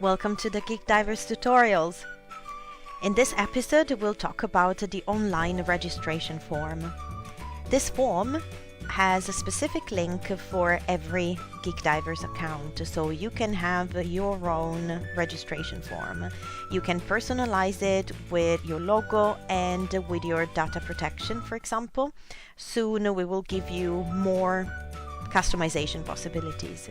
Welcome to the Geek Divers tutorials. In this episode we'll talk about the online registration form. This form has a specific link for every Geek Divers account, so you can have your own registration form. You can personalize it with your logo and with your data protection, for example. Soon we will give you more customization possibilities.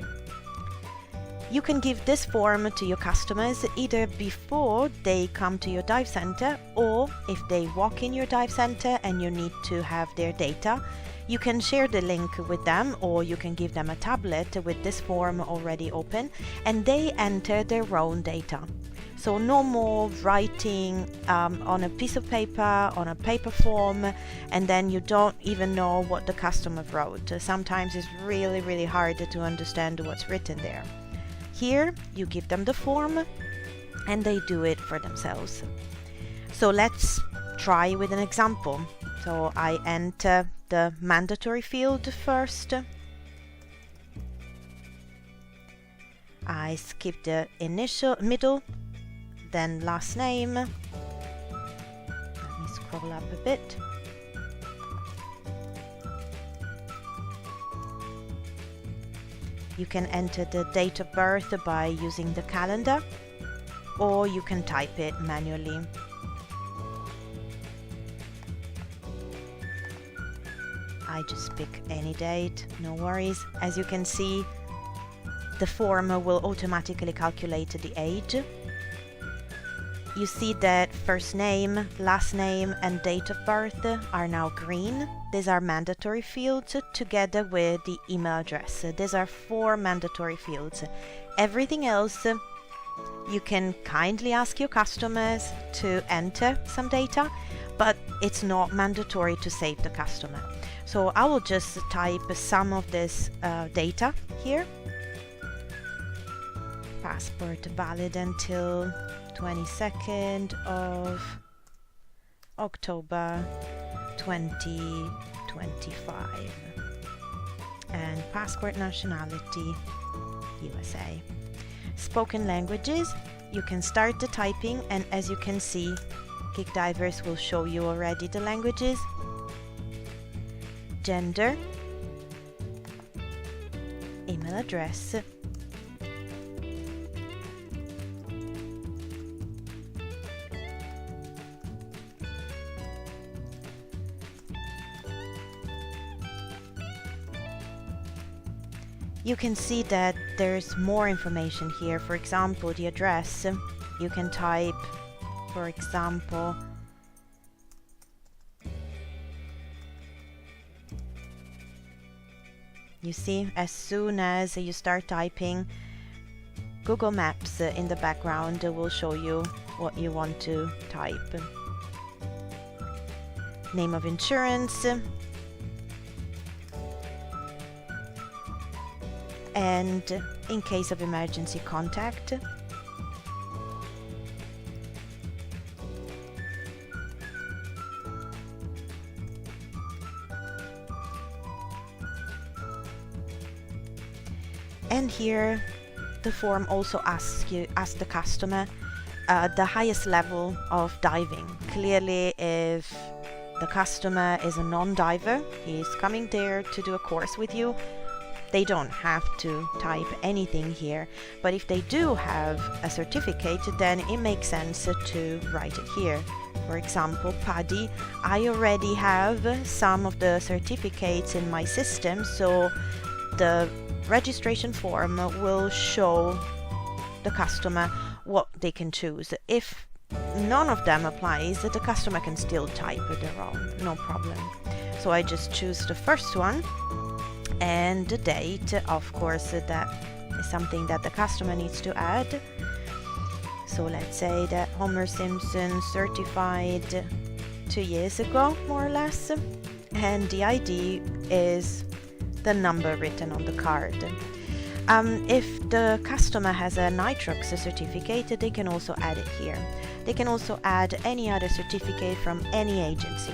You can give this form to your customers either before they come to your dive center, or if they walk in your dive center and you need to have their data, you can share the link with them, or you can give them a tablet with this form already open and they enter their own data. So no more writing on a piece of paper, on a paper form, and then you don't even know what the customer wrote. Sometimes it's really hard to understand what's written there. Here you give them the form and they do it for themselves. So let's try with an example. So I enter the mandatory field first. I skip the middle, then last name. Let me scroll up a bit. You can enter the date of birth by using the calendar, or you can type it manually. I just pick any date, no worries. As you can see, the form will automatically calculate the age. You see that first name, last name and date of birth are now green. These are mandatory fields together with the email address. These are 4 mandatory fields. Everything else, you can kindly ask your customers to enter some data, but it's not mandatory to save the customer. So I will just type some of this data here. Passport valid until 22nd of October 2025, and passport nationality USA. Spoken languages, you can start the typing, and as you can see, Geek Divers will show you already the languages. Gender, email address, you can see that there's more information here. For example, the address. You can type, for example, you see, as soon as you start typing, Google Maps in the background will show you what you want to type. Name of insurance, and in case of emergency, contact. And here the form also asks the customer the highest level of diving. Clearly, if the customer is a non-diver, he's coming there to do a course with you, they don't have to type anything here. But if they do have a certificate, then it makes sense to write it here. For example, PADI, I already have some of the certificates in my system, so the registration form will show the customer what they can choose. If none of them applies, the customer can still type their own, no problem. So I just choose the first one, and the date, of course, that is something that the customer needs to add. So let's say that Homer Simpson certified 2 years ago, more or less, and the ID is the number written on the card. If the customer has a nitrox certificate, they can also add it here. They can also add any other certificate from any agency.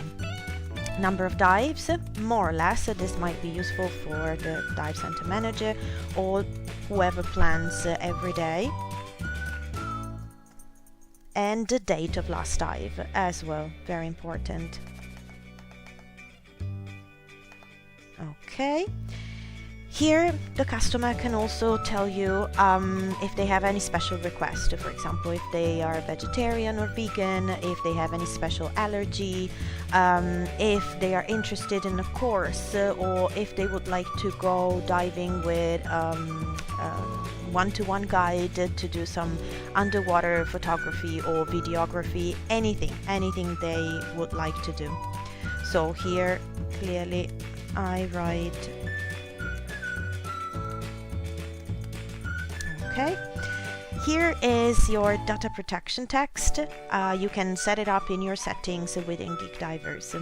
Number of dives, more or less, this might be useful for the dive center manager or whoever plans every day. and the date of last dive as well, very important. Okay. Here, the customer can also tell you if they have any special request. For example, if they are vegetarian or vegan, if they have any special allergy, if they are interested in a course, or if they would like to go diving with one-to-one guide to do some underwater photography or videography, anything they would like to do. So here, clearly, I write. Okay, here is your data protection text. You can set it up in your settings within Geek Divers.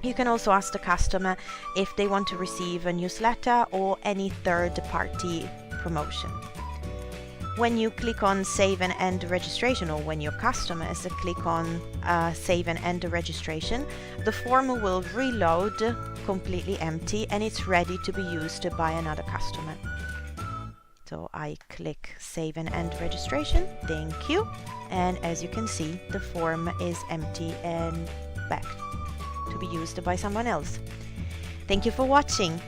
You can also ask the customer if they want to receive a newsletter or any third-party promotion. When you click on Save and End Registration, or when your customers click on Save and End Registration, the form will reload completely empty and it's ready to be used by another customer. So I click Save and End Registration, thank you, and as you can see, the form is empty and back to be used by someone else. Thank you for watching.